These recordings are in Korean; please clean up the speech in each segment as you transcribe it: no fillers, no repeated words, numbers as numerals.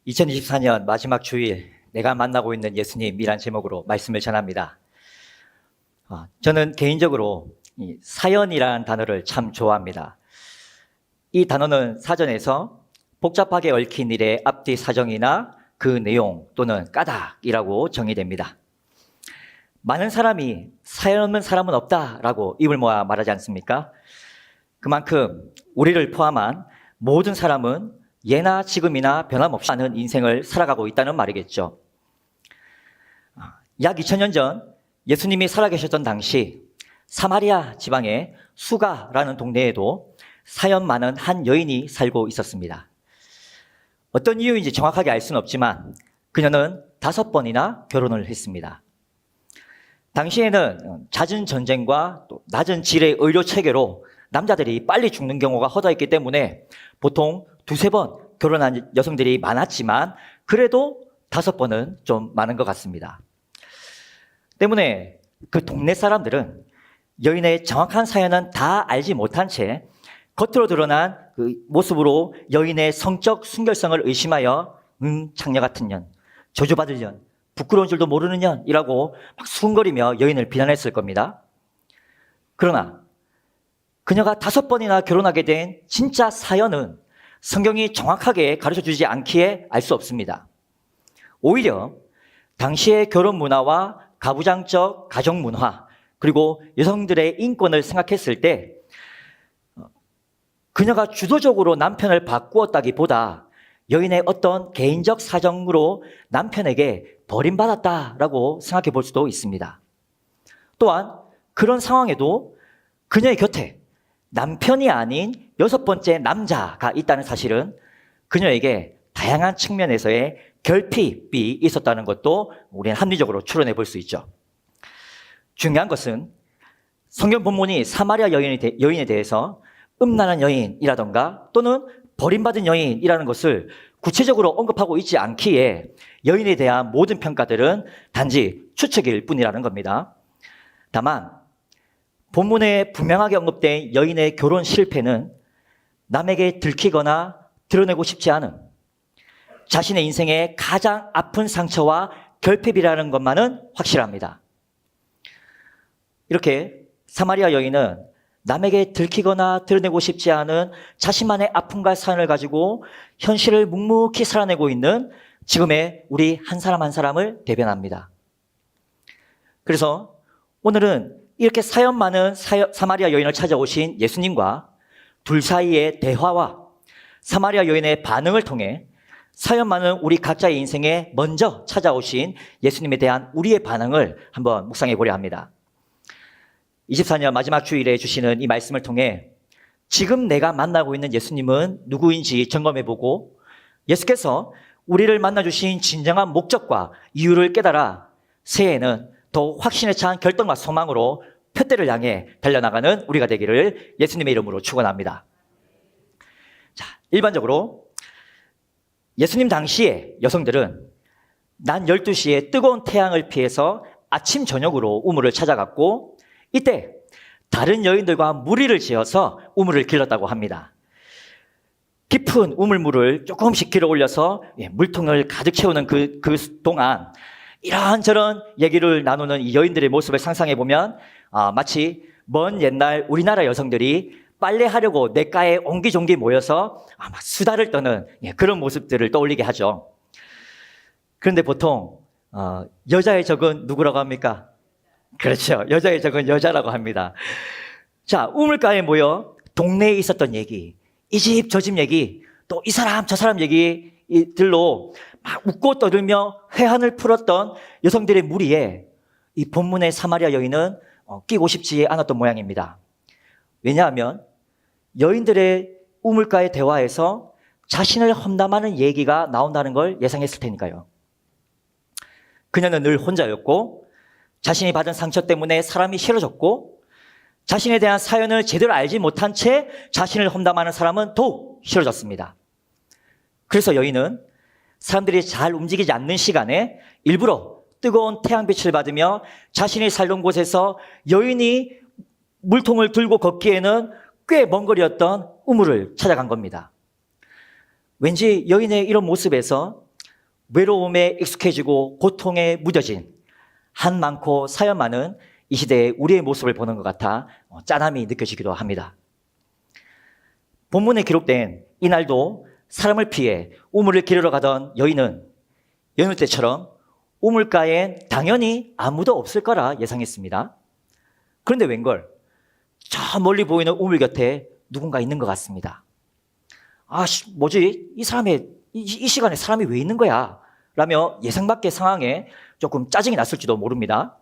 2024년 마지막 주일 내가 만나고 있는 예수님이란 제목으로 말씀을 전합니다. 저는 개인적으로 이 사연이라는 단어를 참 좋아합니다. 이 단어는 사전에서 복잡하게 얽힌 일의 앞뒤 사정이나 그 내용 또는 까닭이라고 정의됩니다. 많은 사람이 사연 없는 사람은 없다라고 입을 모아 말하지 않습니까? 그만큼 우리를 포함한 모든 사람은 예나 지금이나 변함없이 사는 인생을 살아가고 있다는 말이겠죠. 약 2000년 전 예수님이 살아계셨던 당시 사마리아 지방의 수가라는 동네에도 사연 많은 한 여인이 살고 있었습니다. 어떤 이유인지 정확하게 알 수는 없지만 그녀는 5번이나 결혼을 했습니다. 당시에는 잦은 전쟁과 또 낮은 질의 의료 체계로 남자들이 빨리 죽는 경우가 허다했기 때문에 보통 2-3번 결혼한 여성들이 많았지만 그래도 5번은 좀 많은 것 같습니다. 때문에 그 동네 사람들은 여인의 정확한 사연은 다 알지 못한 채 겉으로 드러난 그 모습으로 여인의 성적 순결성을 의심하여 창녀 같은 년, 저주받을 년, 부끄러운 줄도 모르는 년이라고 막 수군거리며 여인을 비난했을 겁니다. 그러나 그녀가 5번이나 결혼하게 된 진짜 사연은 성경이 정확하게 가르쳐주지 않기에 알 수 없습니다. 오히려 당시의 결혼 문화와 가부장적 가정 문화 그리고 여성들의 인권을 생각했을 때 그녀가 주도적으로 남편을 바꾸었다기보다 여인의 어떤 개인적 사정으로 남편에게 버림받았다라고 생각해 볼 수도 있습니다. 또한 그런 상황에도 그녀의 곁에 남편이 아닌 6번째 남자가 있다는 사실은 그녀에게 다양한 측면에서의 결핍이 있었다는 것도 우리는 합리적으로 추론해 볼 수 있죠. 중요한 것은 성경 본문이 사마리아 여인에 대해서 음란한 여인이라던가 또는 버림받은 여인이라는 것을 구체적으로 언급하고 있지 않기에 여인에 대한 모든 평가들은 단지 추측일 뿐이라는 겁니다. 다만 본문에 분명하게 언급된 여인의 결혼 실패는 남에게 들키거나 드러내고 싶지 않은 자신의 인생의 가장 아픈 상처와 결핍이라는 것만은 확실합니다. 이렇게 사마리아 여인은 남에게 들키거나 드러내고 싶지 않은 자신만의 아픔과 사연을 가지고 현실을 묵묵히 살아내고 있는 지금의 우리 한 사람 한 사람을 대변합니다. 그래서 오늘은 이렇게 사연 많은 사마리아 여인을 찾아오신 예수님과 둘 사이의 대화와 사마리아 여인의 반응을 통해 사연 많은 우리 각자의 인생에 먼저 찾아오신 예수님에 대한 우리의 반응을 한번 묵상해 보려 합니다. 24년 마지막 주일에 주시는 이 말씀을 통해 지금 내가 만나고 있는 예수님은 누구인지 점검해보고 예수께서 우리를 만나주신 진정한 목적과 이유를 깨달아 새해에는 더 확신에 찬 결단과 소망으로 표대를 향해 달려나가는 우리가 되기를 예수님의 이름으로 축원합니다. 자, 일반적으로 예수님 당시에 여성들은 낮 12시에 뜨거운 태양을 피해서 아침 저녁으로 우물을 찾아갔고 이때 다른 여인들과 무리를 지어서 우물을 길렀다고 합니다. 깊은 우물물을 조금씩 길어 올려서 물통을 가득 채우는 그 동안 이런저런 얘기를 나누는 이 여인들의 모습을 상상해 보면 마치 먼 옛날 우리나라 여성들이 빨래하려고 냇가에 옹기종기 모여서 아마 수다를 떠는 그런 모습들을 떠올리게 하죠. 그런데 보통 여자의 적은 누구라고 합니까? 그렇죠. 여자의 적은 여자라고 합니다. 자, 우물가에 모여 동네에 있었던 얘기, 이 집 저 집 얘기, 또 이 사람 저 사람 얘기들로 막 웃고 떠들며 회한을 풀었던 여성들의 무리에 이 본문의 사마리아 여인은 끼고 싶지 않았던 모양입니다. 왜냐하면 여인들의 우물가의 대화에서 자신을 험담하는 얘기가 나온다는 걸 예상했을 테니까요. 그녀는 늘 혼자였고 자신이 받은 상처 때문에 사람이 싫어졌고 자신에 대한 사연을 제대로 알지 못한 채 자신을 험담하는 사람은 더욱 싫어졌습니다. 그래서 여인은 사람들이 잘 움직이지 않는 시간에 일부러 뜨거운 태양빛을 받으며 자신이 살던 곳에서 여인이 물통을 들고 걷기에는 꽤 먼 거리였던 우물을 찾아간 겁니다. 왠지 여인의 이런 모습에서 외로움에 익숙해지고 고통에 무뎌진 한 많고 사연 많은 이 시대의 우리의 모습을 보는 것 같아 짠함이 느껴지기도 합니다. 본문에 기록된 이날도 사람을 피해 우물을 기르러 가던 여인은 여느 때처럼 우물가엔 당연히 아무도 없을 거라 예상했습니다. 그런데 웬걸 저 멀리 보이는 우물 곁에 누군가 있는 것 같습니다. 뭐지? 이 시간에 사람이 왜 있는 거야? 라며 예상 밖의 상황에 조금 짜증이 났을지도 모릅니다.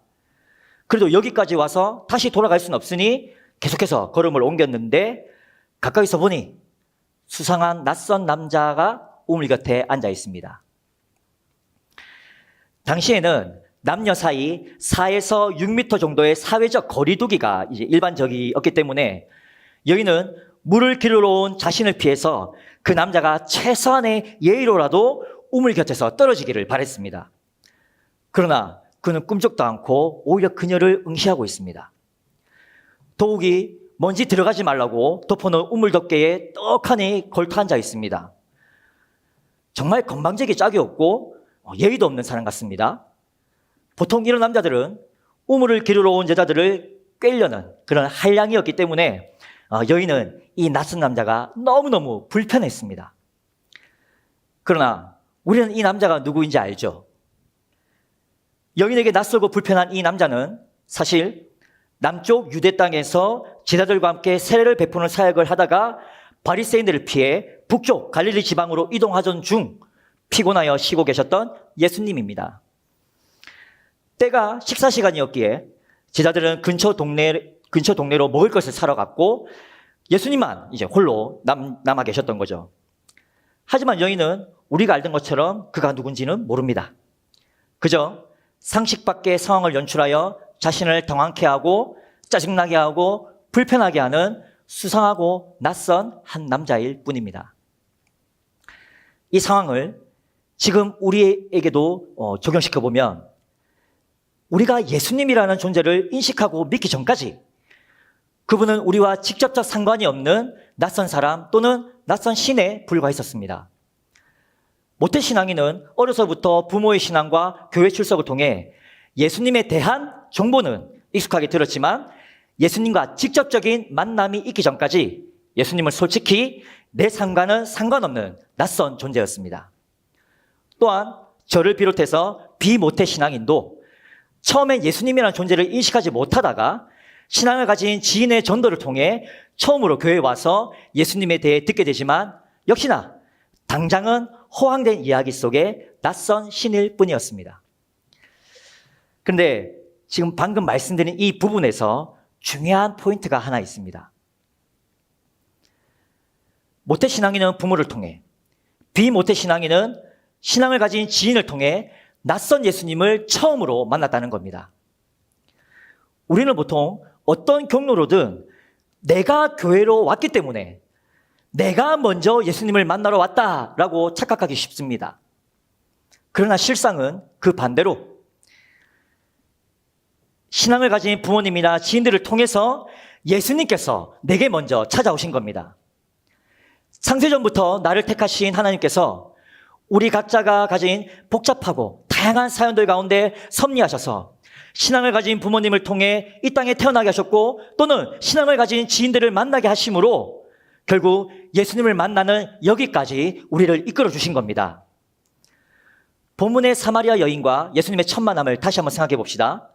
그래도 여기까지 와서 다시 돌아갈 수는 없으니 계속해서 걸음을 옮겼는데 가까이서 보니 수상한 낯선 남자가 우물 곁에 앉아 있습니다. 당시에는 남녀 사이 4에서 6m 정도의 사회적 거리두기가 이제 일반적이었기 때문에 여인은 물을 기르러 온 자신을 피해서 그 남자가 최소한의 예의로라도 우물 곁에서 떨어지기를 바랬습니다. 그러나 그는 꿈쩍도 않고 오히려 그녀를 응시하고 있습니다. 더욱이 먼지 들어가지 말라고 덮어놓은 우물 덮개에 떡하니 걸터 앉아 있습니다. 정말 건방지게 짝이 없고 예의도 없는 사람 같습니다. 보통 이런 남자들은 우물을 기르러 온 여자들을 꿰려는 그런 한량이었기 때문에 여인은 이 낯선 남자가 너무너무 불편했습니다. 그러나 우리는 이 남자가 누구인지 알죠? 여인에게 낯설고 불편한 이 남자는 사실 남쪽 유대 땅에서 제자들과 함께 세례를 베푸는 사역을 하다가 바리새인들을 피해 북쪽 갈릴리 지방으로 이동하던 중 피곤하여 쉬고 계셨던 예수님입니다. 때가 식사 시간이었기에 제자들은 근처 동네로 먹을 것을 사러 갔고 예수님만 이제 홀로 남아 계셨던 거죠. 하지만 여인은 우리가 알던 것처럼 그가 누군지는 모릅니다. 그저 상식 밖의 상황을 연출하여 자신을 당황케 하고 짜증나게 하고 불편하게 하는 수상하고 낯선 한 남자일 뿐입니다. 이 상황을 지금 우리에게도 적용시켜보면 우리가 예수님이라는 존재를 인식하고 믿기 전까지 그분은 우리와 직접적 상관이 없는 낯선 사람 또는 낯선 신에 불과했었습니다. 모태신앙인은 어려서부터 부모의 신앙과 교회 출석을 통해 예수님에 대한 정보는 익숙하게 들었지만 예수님과 직접적인 만남이 있기 전까지 예수님을 솔직히 내 상관은 상관없는 낯선 존재였습니다. 또한 저를 비롯해서 비모태신앙인도 처음엔 예수님이라는 존재를 인식하지 못하다가 신앙을 가진 지인의 전도를 통해 처음으로 교회에 와서 예수님에 대해 듣게 되지만 역시나 당장은 허황된 이야기 속에 낯선 신일 뿐이었습니다. 그런데 지금 방금 말씀드린 이 부분에서 중요한 포인트가 하나 있습니다. 모태신앙인은 부모를 통해, 비모태신앙인은 신앙을 가진 지인을 통해 낯선 예수님을 처음으로 만났다는 겁니다. 우리는 보통 어떤 경로로든 내가 교회로 왔기 때문에 내가 먼저 예수님을 만나러 왔다라고 착각하기 쉽습니다. 그러나 실상은 그 반대로 신앙을 가진 부모님이나 지인들을 통해서 예수님께서 내게 먼저 찾아오신 겁니다. 창세전부터 나를 택하신 하나님께서 우리 각자가 가진 복잡하고 다양한 사연들 가운데 섭리하셔서 신앙을 가진 부모님을 통해 이 땅에 태어나게 하셨고 또는 신앙을 가진 지인들을 만나게 하심으로 결국 예수님을 만나는 여기까지 우리를 이끌어 주신 겁니다. 본문의 사마리아 여인과 예수님의 첫 만남을 다시 한번 생각해 봅시다.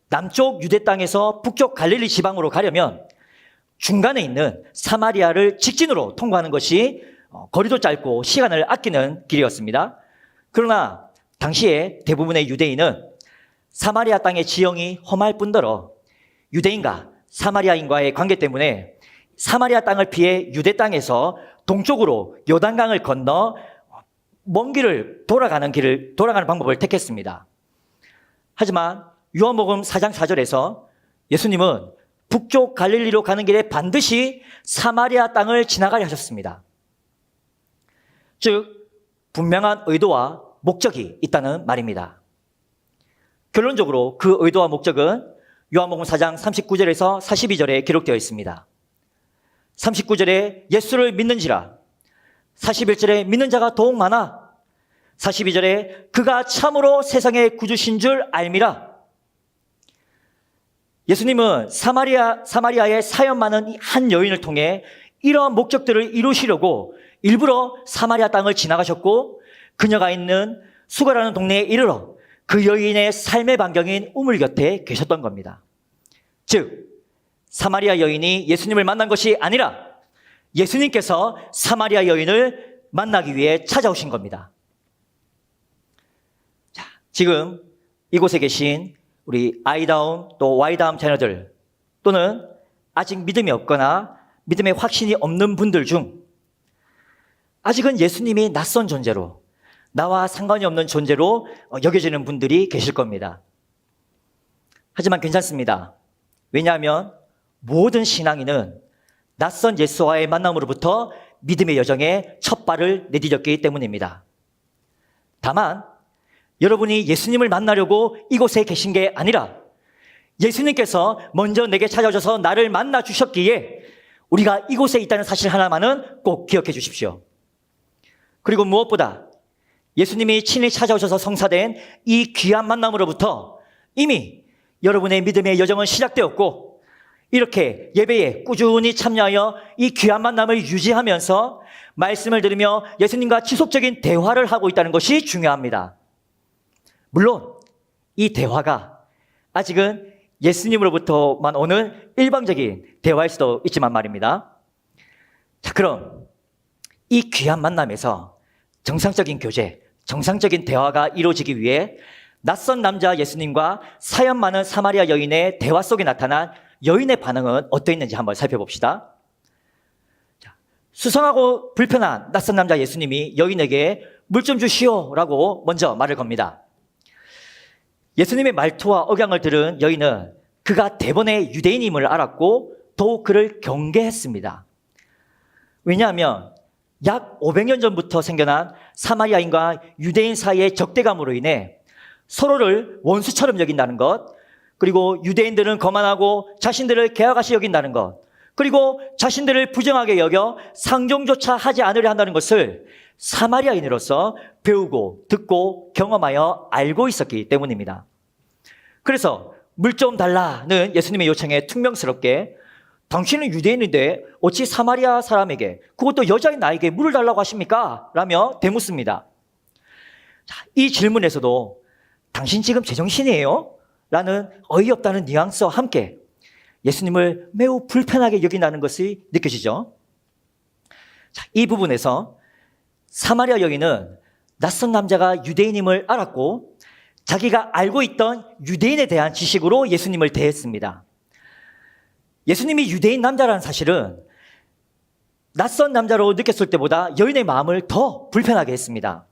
남쪽 유대 땅에서 북쪽 갈릴리 지방으로 가려면 중간에 있는 사마리아를 직진으로 통과하는 것이 거리도 짧고 시간을 아끼는 길이었습니다. 그러나 당시에 대부분의 유대인은 사마리아 땅의 지형이 험할 뿐더러 유대인과 사마리아인과의 관계 때문에 사마리아 땅을 피해 유대 땅에서 동쪽으로 요단강을 건너 먼 길을 돌아가는 방법을 택했습니다. 하지만 요한복음 4장 4절에서 예수님은 북쪽 갈릴리로 가는 길에 반드시 사마리아 땅을 지나가려 하셨습니다. 즉 분명한 의도와 목적이 있다는 말입니다. 결론적으로 그 의도와 목적은 요한복음 4장 39절에서 42절에 기록되어 있습니다. 39절에 예수를 믿는지라, 41절에 믿는 자가 더욱 많아, 42절에 그가 참으로 세상의 구주신 줄 알미라. 예수님은 사마리아에 사연 많은 한 여인을 통해 이러한 목적들을 이루시려고 일부러 사마리아 땅을 지나가셨고, 그녀가 있는 수가라는 동네에 이르러 그 여인의 삶의 반경인 우물 곁에 계셨던 겁니다. 즉, 사마리아 여인이 예수님을 만난 것이 아니라 예수님께서 사마리아 여인을 만나기 위해 찾아오신 겁니다. 자, 지금 이곳에 계신 우리 아이다움 또 Y다움 자녀들, 또는 아직 믿음이 없거나 믿음의 확신이 없는 분들 중 아직은 예수님이 낯선 존재로, 나와 상관이 없는 존재로 여겨지는 분들이 계실 겁니다. 하지만 괜찮습니다. 왜냐하면 모든 신앙인은 낯선 예수와의 만남으로부터 믿음의 여정에 첫 발을 내디뎠기 때문입니다. 다만 여러분이 예수님을 만나려고 이곳에 계신 게 아니라 예수님께서 먼저 내게 찾아오셔서 나를 만나 주셨기에 우리가 이곳에 있다는 사실 하나만은 꼭 기억해 주십시오. 그리고 무엇보다 예수님이 친히 찾아오셔서 성사된 이 귀한 만남으로부터 이미 여러분의 믿음의 여정은 시작되었고, 이렇게 예배에 꾸준히 참여하여 이 귀한 만남을 유지하면서 말씀을 들으며 예수님과 지속적인 대화를 하고 있다는 것이 중요합니다. 물론 이 대화가 아직은 예수님으로부터만 오는 일방적인 대화일 수도 있지만 말입니다. 자, 그럼 이 귀한 만남에서 정상적인 교제, 정상적인 대화가 이루어지기 위해 낯선 남자 예수님과 사연 많은 사마리아 여인의 대화 속에 나타난 여인의 반응은 어떠했는지 한번 살펴봅시다. 자, 수상하고 불편한 낯선 남자 예수님이 여인에게 물 좀 주시오라고 먼저 말을 겁니다. 예수님의 말투와 억양을 들은 여인은 그가 대번에 유대인임을 알았고 더욱 그를 경계했습니다. 왜냐하면 약 500년 전부터 생겨난 사마리아인과 유대인 사이의 적대감으로 인해 서로를 원수처럼 여긴다는 것, 그리고 유대인들은 거만하고 자신들을 개화같이 여긴다는 것, 그리고 자신들을 부정하게 여겨 상종조차 하지 않으려 한다는 것을 사마리아인으로서 배우고 듣고 경험하여 알고 있었기 때문입니다. 그래서 물 좀 달라는 예수님의 요청에 퉁명스럽게 당신은 유대인인데 어찌 사마리아 사람에게, 그것도 여자인 나에게 물을 달라고 하십니까? 라며 대묻습니다. 자, 이 질문에서도 당신 지금 제정신이에요? 라는 어이없다는 뉘앙스와 함께 예수님을 매우 불편하게 여긴다는 것이 느껴지죠. 자, 이 부분에서 사마리아 여인은 낯선 남자가 유대인임을 알았고 자기가 알고 있던 유대인에 대한 지식으로 예수님을 대했습니다. 예수님이 유대인 남자라는 사실은 낯선 남자로 느꼈을 때보다 여인의 마음을 더 불편하게 했습니다.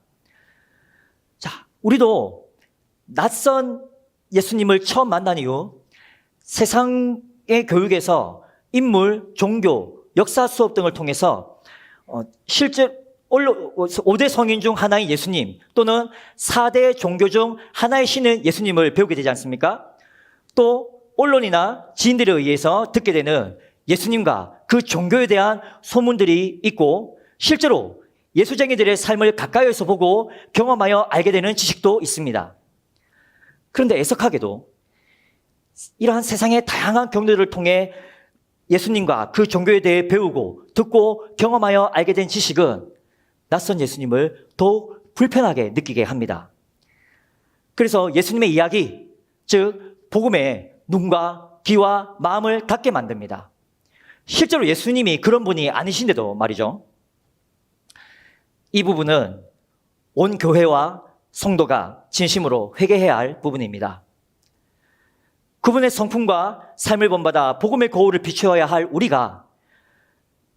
자, 우리도 낯선 예수님을 처음 만난 이후 세상의 교육에서 인물, 종교, 역사 수업 등을 통해서 실제 5대 성인 중 하나인 예수님, 또는 4대 종교 중 하나의 신인 예수님을 배우게 되지 않습니까? 또 언론이나 지인들에 의해서 듣게 되는 예수님과 그 종교에 대한 소문들이 있고, 실제로 예수쟁이들의 삶을 가까이에서 보고 경험하여 알게 되는 지식도 있습니다. 그런데 애석하게도 이러한 세상의 다양한 경로들을 통해 예수님과 그 종교에 대해 배우고 듣고 경험하여 알게 된 지식은 낯선 예수님을 더욱 불편하게 느끼게 합니다. 그래서 예수님의 이야기, 즉 복음에 눈과 귀와 마음을 닫게 만듭니다. 실제로 예수님이 그런 분이 아니신데도 말이죠. 이 부분은 온 교회와 성도가 진심으로 회개해야 할 부분입니다. 그분의 성품과 삶을 본받아 복음의 거울을 비추어야 할 우리가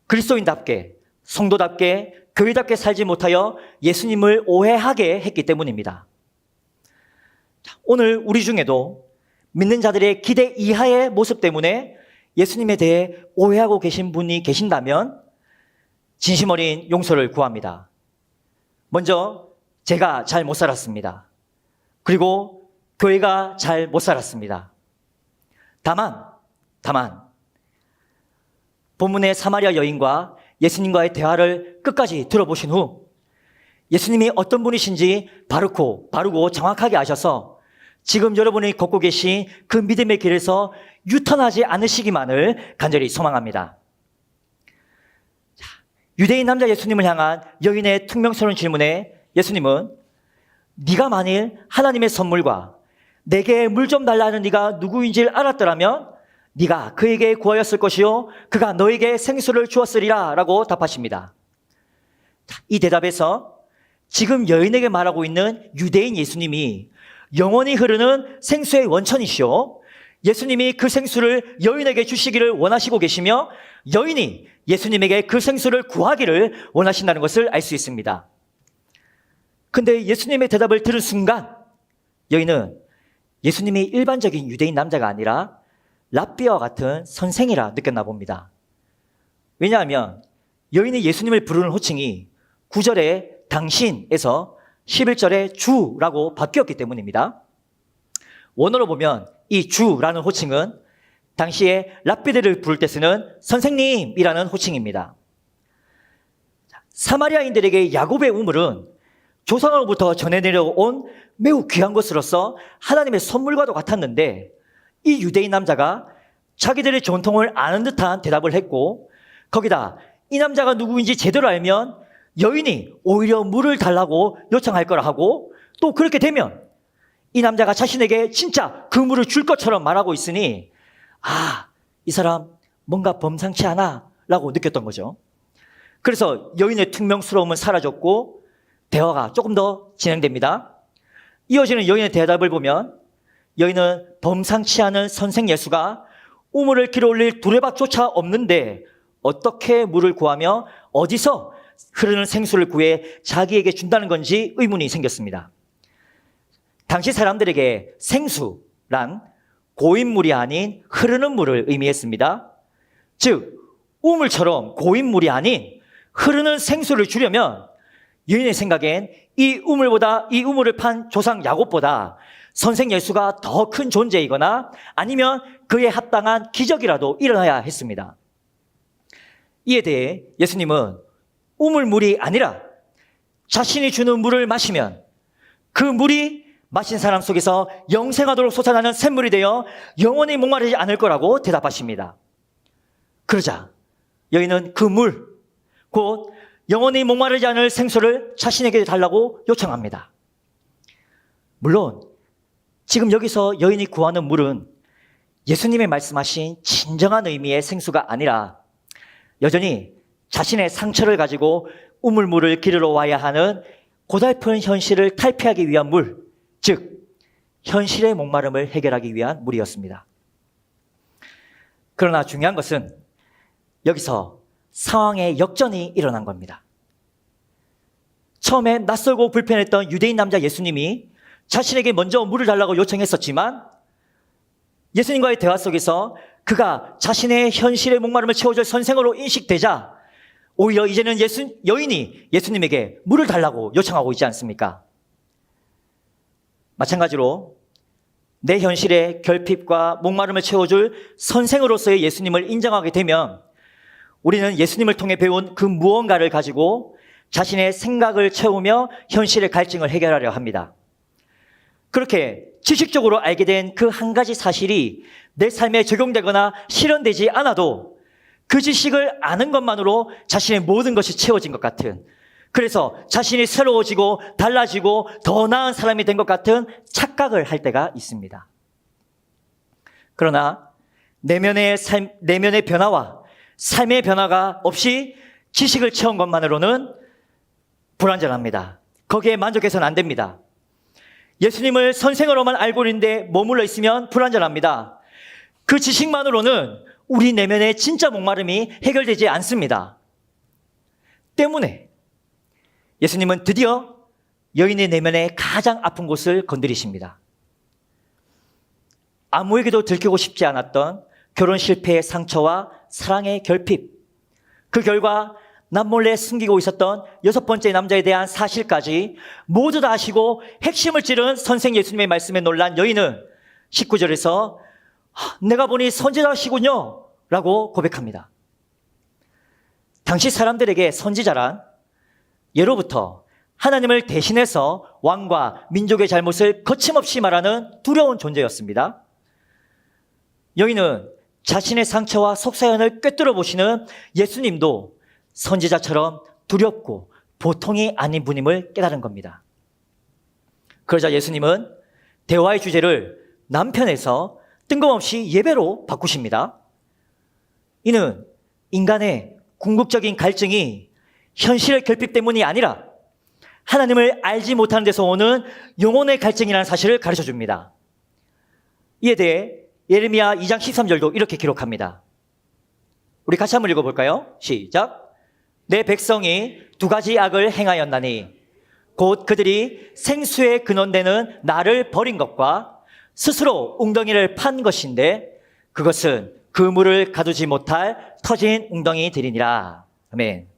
그리스도인답게, 성도답게, 교회답게 살지 못하여 예수님을 오해하게 했기 때문입니다. 오늘 우리 중에도 믿는 자들의 기대 이하의 모습 때문에 예수님에 대해 오해하고 계신 분이 계신다면 진심 어린 용서를 구합니다. 먼저 제가 잘 못 살았습니다. 그리고 교회가 잘 못 살았습니다. 다만 본문의 사마리아 여인과 예수님과의 대화를 끝까지 들어보신 후 예수님이 어떤 분이신지 바르고 정확하게 아셔서 지금 여러분이 걷고 계신 그 믿음의 길에서 유턴하지 않으시기만을 간절히 소망합니다. 유대인 남자 예수님을 향한 여인의 퉁명스러운 질문에 예수님은 네가 만일 하나님의 선물과 내게 물 좀 달라는 네가 누구인지 알았더라면 네가 그에게 구하였을 것이요 그가 너에게 생수를 주었으리라 라고 답하십니다. 이 대답에서 지금 여인에게 말하고 있는 유대인 예수님이 영원히 흐르는 생수의 원천이시오, 예수님이 그 생수를 여인에게 주시기를 원하시고 계시며 여인이 예수님에게 그 생수를 구하기를 원하신다는 것을 알 수 있습니다. 근데 예수님의 대답을 들은 순간 여인은 예수님이 일반적인 유대인 남자가 아니라 랍비와 같은 선생이라 느꼈나 봅니다. 왜냐하면 여인이 예수님을 부르는 호칭이 9절에 당신에서 11절에 주라고 바뀌었기 때문입니다. 원어로 보면 이 주라는 호칭은 당시에 랍비들을 부를 때 쓰는 선생님이라는 호칭입니다. 사마리아인들에게 야곱의 우물은 조상으로부터 전해 내려온 매우 귀한 것으로서 하나님의 선물과도 같았는데 이 유대인 남자가 자기들의 전통을 아는 듯한 대답을 했고 거기다 이 남자가 누구인지 제대로 알면 여인이 오히려 물을 달라고 요청할 거라 하고 또 그렇게 되면 이 남자가 자신에게 진짜 그 물을 줄 것처럼 말하고 있으니 이 사람 뭔가 범상치 않아 라고 느꼈던 거죠. 그래서 여인의 퉁명스러움은 사라졌고 대화가 조금 더 진행됩니다. 이어지는 여인의 대답을 보면 여인은 범상치 않은 선생 예수가 우물을 길어 올릴 두레박조차 없는데 어떻게 물을 구하며 어디서 흐르는 생수를 구해 자기에게 준다는 건지 의문이 생겼습니다. 당시 사람들에게 생수란 고인물이 아닌 흐르는 물을 의미했습니다. 즉 우물처럼 고인물이 아닌 흐르는 생수를 주려면 여인의 생각엔 이 우물을 판 조상 야곱보다 선생 예수가 더 큰 존재이거나 아니면 그에 합당한 기적이라도 일어나야 했습니다. 이에 대해 예수님은 우물물이 아니라 자신이 주는 물을 마시면 그 물이 마신 사람 속에서 영생하도록 솟아나는 샘물이 되어 영원히 목마르지 않을 거라고 대답하십니다. 그러자 여인은 그 물, 곧 영원히 목마르지 않을 생수를 자신에게 달라고 요청합니다. 물론 지금 여기서 여인이 구하는 물은 예수님이 말씀하신 진정한 의미의 생수가 아니라 여전히 자신의 상처를 가지고 우물물을 기르러 와야 하는 고달픈 현실을 탈피하기 위한 물, 즉 현실의 목마름을 해결하기 위한 물이었습니다. 그러나 중요한 것은 여기서 상황의 역전이 일어난 겁니다. 처음에 낯설고 불편했던 유대인 남자 예수님이 자신에게 먼저 물을 달라고 요청했었지만 예수님과의 대화 속에서 그가 자신의 현실의 목마름을 채워줄 선생으로 인식되자 오히려 이제는 여인이 예수님에게 물을 달라고 요청하고 있지 않습니까? 마찬가지로 내 현실의 결핍과 목마름을 채워줄 선생으로서의 예수님을 인정하게 되면 우리는 예수님을 통해 배운 그 무언가를 가지고 자신의 생각을 채우며 현실의 갈증을 해결하려 합니다. 그렇게 지식적으로 알게 된 그 한 가지 사실이 내 삶에 적용되거나 실현되지 않아도 그 지식을 아는 것만으로 자신의 모든 것이 채워진 것 같은, 그래서 자신이 새로워지고 달라지고 더 나은 사람이 된 것 같은 착각을 할 때가 있습니다. 그러나 내면의 변화와 삶의 변화가 없이 지식을 채운 것만으로는 불완전합니다. 거기에 만족해서는 안 됩니다. 예수님을 선생으로만 알고 있는데 머물러 있으면 불완전합니다. 그 지식만으로는 우리 내면의 진짜 목마름이 해결되지 않습니다. 때문에 예수님은 드디어 여인의 내면의 가장 아픈 곳을 건드리십니다. 아무에게도 들키고 싶지 않았던 결혼 실패의 상처와 사랑의 결핍, 그 결과 남몰래 숨기고 있었던 6번째 남자에 대한 사실까지 모두 다 아시고 핵심을 찌른 선생 예수님의 말씀에 놀란 여인은 19절에서 내가 보니 선지자시군요 라고 고백합니다. 당시 사람들에게 선지자란 예로부터 하나님을 대신해서 왕과 민족의 잘못을 거침없이 말하는 두려운 존재였습니다. 여인은 자신의 상처와 속사연을 꿰뚫어 보시는 예수님도 선지자처럼 두렵고 보통이 아닌 분임을 깨달은 겁니다. 그러자 예수님은 대화의 주제를 남편에서 뜬금없이 예배로 바꾸십니다. 이는 인간의 궁극적인 갈증이 현실의 결핍 때문이 아니라 하나님을 알지 못하는 데서 오는 영혼의 갈증이라는 사실을 가르쳐 줍니다. 이에 대해 예레미야 2장 13절도 이렇게 기록합니다. 우리 같이 한번 읽어볼까요? 시작. 내 백성이 두 가지 악을 행하였나니 곧 그들이 생수의 근원되는 나를 버린 것과 스스로 웅덩이를 판 것인데 그것은 그 물을 가두지 못할 터진 웅덩이들이니라. 아멘.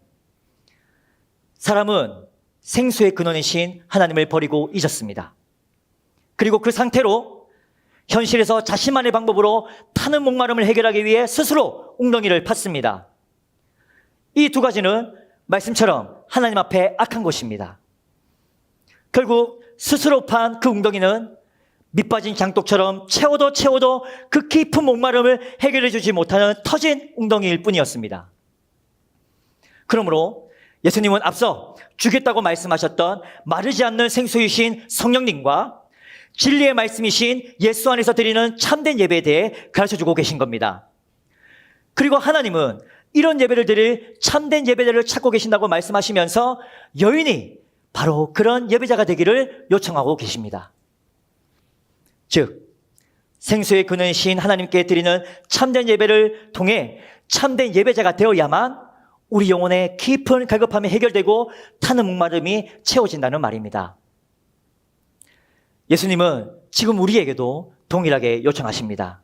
사람은 생수의 근원이신 하나님을 버리고 잊었습니다. 그리고 그 상태로 현실에서 자신만의 방법으로 타는 목마름을 해결하기 위해 스스로 웅덩이를 팠습니다. 이 두 가지는 말씀처럼 하나님 앞에 악한 것입니다. 결국 스스로 판 그 웅덩이는 밑빠진 장독처럼 채워도 그 깊은 목마름을 해결해 주지 못하는 터진 웅덩이일 뿐이었습니다. 그러므로 예수님은 앞서 주겠다고 말씀하셨던 마르지 않는 생수이신 성령님과 진리의 말씀이신 예수 안에서 드리는 참된 예배에 대해 가르쳐주고 계신 겁니다. 그리고 하나님은 이런 예배를 드릴 참된 예배자를 찾고 계신다고 말씀하시면서 여인이 바로 그런 예배자가 되기를 요청하고 계십니다. 즉 생수의 근원이신 하나님께 드리는 참된 예배를 통해 참된 예배자가 되어야만 우리 영혼의 깊은 갈급함이 해결되고 타는 목마름이 채워진다는 말입니다. 예수님은 지금 우리에게도 동일하게 요청하십니다.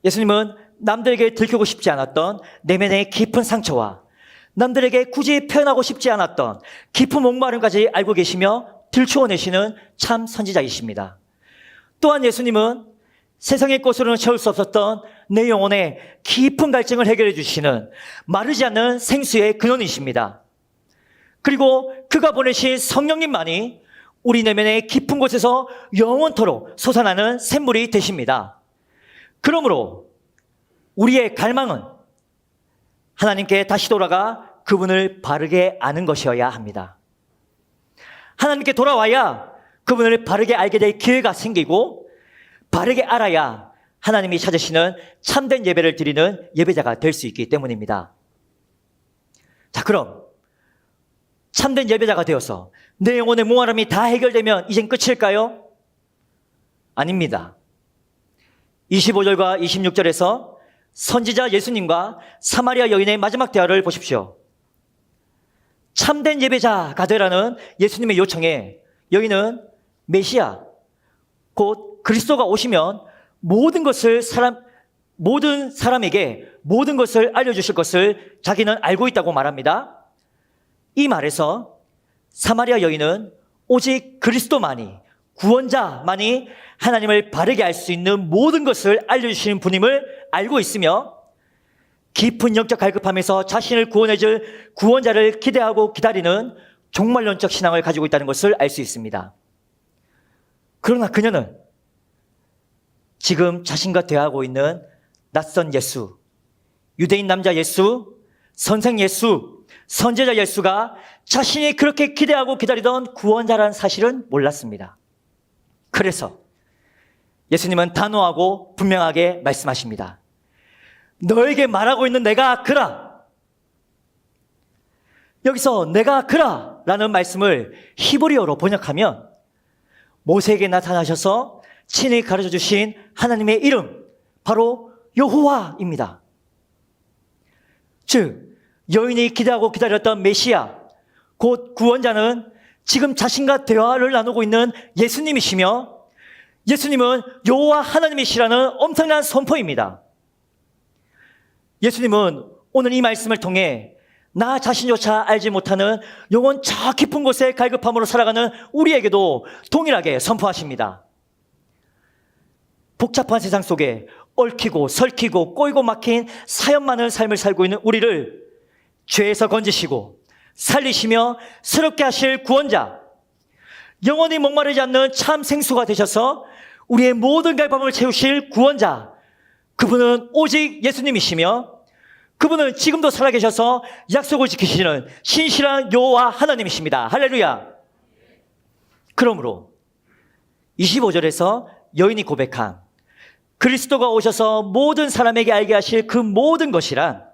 예수님은 남들에게 들키고 싶지 않았던 내면의 깊은 상처와 남들에게 굳이 표현하고 싶지 않았던 깊은 목마름까지 알고 계시며 들추어내시는 참 선지자이십니다. 또한 예수님은 세상의 것으로는 채울 수 없었던 내 영혼의 깊은 갈증을 해결해 주시는 마르지 않는 생수의 근원이십니다. 그리고 그가 보내신 성령님만이 우리 내면의 깊은 곳에서 영원토록 솟아나는 샘물이 되십니다. 그러므로 우리의 갈망은 하나님께 다시 돌아가 그분을 바르게 아는 것이어야 합니다. 하나님께 돌아와야 그분을 바르게 알게 될 기회가 생기고 바르게 알아야 하나님이 찾으시는 참된 예배를 드리는 예배자가 될 수 있기 때문입니다. 자, 그럼 참된 예배자가 되어서 내 영혼의 목마름이 다 해결되면 이젠 끝일까요? 아닙니다. 25절과 26절에서 선지자 예수님과 사마리아 여인의 마지막 대화를 보십시오. 참된 예배자가 되라는 예수님의 요청에 여인은 메시아, 곧 그리스도가 오시면 모든 사람에게 모든 것을 알려주실 것을 자기는 알고 있다고 말합니다. 이 말에서 사마리아 여인은 오직 그리스도만이, 구원자만이 하나님을 바르게 알 수 있는 모든 것을 알려주시는 분임을 알고 있으며 깊은 영적 갈급함에서 자신을 구원해줄 구원자를 기대하고 기다리는 종말론적 신앙을 가지고 있다는 것을 알 수 있습니다. 그러나 그녀는 지금 자신과 대화하고 있는 낯선 예수, 유대인 남자 예수, 선생 예수, 선제자 예수가 자신이 그렇게 기대하고 기다리던 구원자라는 사실은 몰랐습니다. 그래서 예수님은 단호하고 분명하게 말씀하십니다. 너에게 말하고 있는 내가 그라. 여기서 내가 그라라는 말씀을 히브리어로 번역하면 모세에게 나타나셔서 친히 가르쳐 주신 하나님의 이름, 바로 여호와입니다. 즉 여인이 기대하고 기다렸던 메시아, 곧 구원자는 지금 자신과 대화를 나누고 있는 예수님이시며 예수님은 여호와 하나님이시라는 엄청난 선포입니다. 예수님은 오늘 이 말씀을 통해 나 자신조차 알지 못하는 영혼 저 깊은 곳에 갈급함으로 살아가는 우리에게도 동일하게 선포하십니다. 복잡한 세상 속에 얽히고 설키고 꼬이고 막힌 사연 많은 삶을 살고 있는 우리를 죄에서 건지시고 살리시며 새롭게 하실 구원자, 영원히 목마르지 않는 참 생수가 되셔서 우리의 모든 갈망을 채우실 구원자, 그분은 오직 예수님이시며 그분은 지금도 살아계셔서 약속을 지키시는 신실한 여호와 하나님이십니다. 할렐루야. 그러므로 25절에서 여인이 고백한 그리스도가 오셔서 모든 사람에게 알게 하실 그 모든 것이란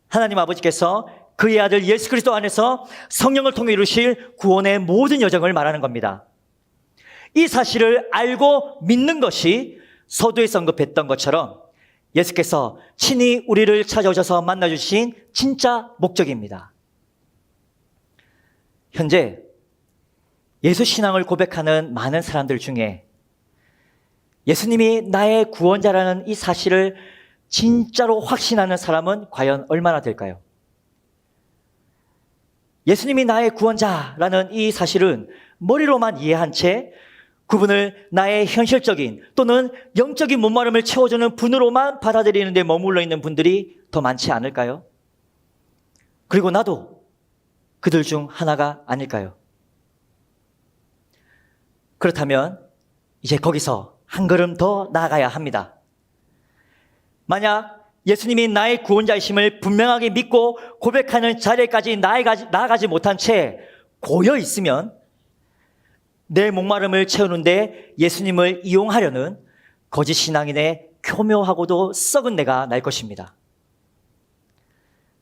하나님 아버지께서 그의 아들 예수 그리스도 안에서 성령을 통해 이루실 구원의 모든 여정을 말하는 겁니다. 이 사실을 알고 믿는 것이 서두에서 언급했던 것처럼 예수께서 친히 우리를 찾아오셔서 만나주신 진짜 목적입니다. 현재 예수 신앙을 고백하는 많은 사람들 중에 예수님이 나의 구원자라는 이 사실을 진짜로 확신하는 사람은 과연 얼마나 될까요? 예수님이 나의 구원자라는 이 사실은 머리로만 이해한 채 그분을 나의 현실적인 또는 영적인 목마름을 채워주는 분으로만 받아들이는 데 머물러 있는 분들이 더 많지 않을까요? 그리고 나도 그들 중 하나가 아닐까요? 그렇다면 이제 거기서 한 걸음 더 나아가야 합니다. 만약 예수님이 나의 구원자이심을 분명하게 믿고 고백하는 자리까지 나아가지 못한 채 고여 있으면 내 목마름을 채우는데 예수님을 이용하려는 거짓 신앙인의 교묘하고도 썩은 내가 날 것입니다.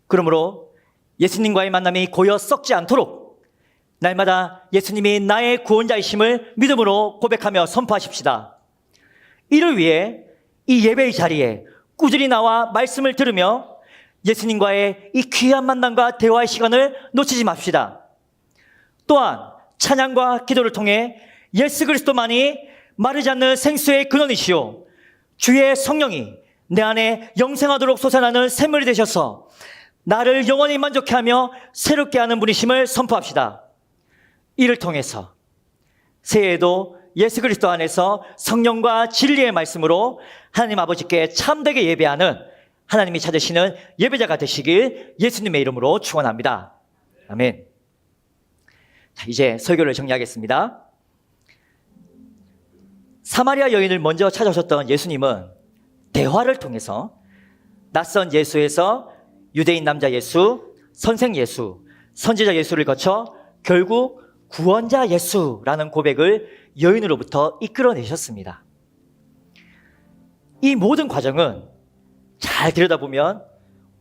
그러므로 예수님과의 만남이 고여 썩지 않도록 날마다 예수님이 나의 구원자이심을 믿음으로 고백하며 선포하십시다. 이를 위해 이 예배의 자리에 꾸준히 나와 말씀을 들으며 예수님과의 이 귀한 만남과 대화의 시간을 놓치지 맙시다. 또한 찬양과 기도를 통해 예수 그리스도만이 마르지 않는 생수의 근원이시오 주의 성령이 내 안에 영생하도록 솟아나는 샘물이 되셔서 나를 영원히 만족해 하며 새롭게 하는 분이심을 선포합시다. 이를 통해서 새해에도 예수 그리스도 안에서 성령과 진리의 말씀으로 하나님 아버지께 참되게 예배하는 하나님이 찾으시는 예배자가 되시길 예수님의 이름으로 축원합니다. 아멘. 자, 이제 설교를 정리하겠습니다. 사마리아 여인을 먼저 찾아오셨던 예수님은 대화를 통해서 낯선 예수에서 유대인 남자 예수, 선생 예수, 선지자 예수를 거쳐 결국 구원자 예수라는 고백을 여인으로부터 이끌어내셨습니다. 이 모든 과정은 잘 들여다보면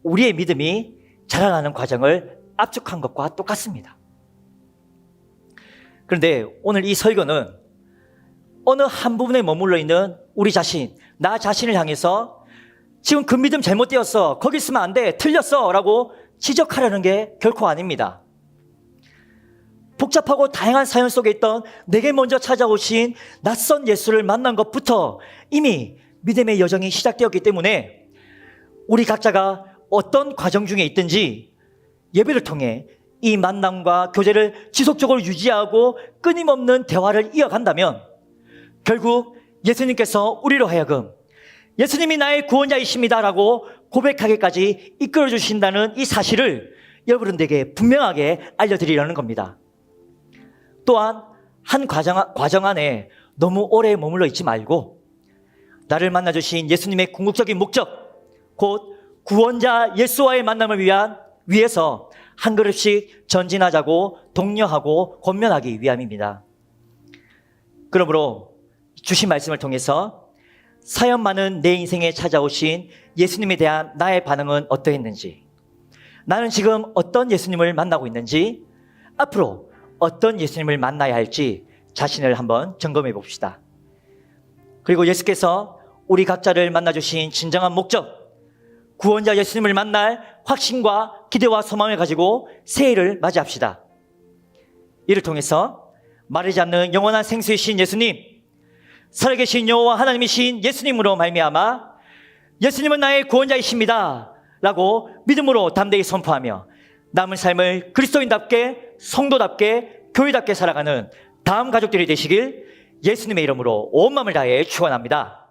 우리의 믿음이 자라나는 과정을 압축한 것과 똑같습니다. 그런데 오늘 이 설교는 어느 한 부분에 머물러 있는 우리 자신, 나 자신을 향해서 지금 그 믿음 잘못되었어, 거기 있으면 안 돼, 틀렸어 라고 지적하려는 게 결코 아닙니다. 복잡하고 다양한 사연 속에 있던 내게 먼저 찾아오신 낯선 예수를 만난 것부터 이미 믿음의 여정이 시작되었기 때문에 우리 각자가 어떤 과정 중에 있든지 예배를 통해 이 만남과 교제를 지속적으로 유지하고 끊임없는 대화를 이어간다면 결국 예수님께서 우리로 하여금 예수님이 나의 구원자이십니다라고 고백하기까지 이끌어 주신다는 이 사실을 여러분들에게 분명하게 알려드리려는 겁니다. 또한 한 과정 안에 너무 오래 머물러 있지 말고 나를 만나주신 예수님의 궁극적인 목적, 곧 구원자 예수와의 만남을 위해서 한 걸음씩 전진하자고 독려하고 권면하기 위함입니다. 그러므로 주신 말씀을 통해서 사연 많은 내 인생에 찾아오신 예수님에 대한 나의 반응은 어떠했는지, 나는 지금 어떤 예수님을 만나고 있는지, 앞으로 어떤 예수님을 만나야 할지 자신을 한번 점검해 봅시다. 그리고 예수께서 우리 각자를 만나주신 진정한 목적, 구원자 예수님을 만날 확신과 기대와 소망을 가지고 새해를 맞이합시다. 이를 통해서 마르지 않는 영원한 생수이신 예수님, 살아계신 여호와 하나님이신 예수님으로 말미암아 예수님은 나의 구원자이십니다 라고 믿음으로 담대히 선포하며 남은 삶을 그리스도인답게, 성도답게, 교회답게 살아가는 다음 가족들이 되시길 예수님의 이름으로 온 마음을 다해 축원합니다.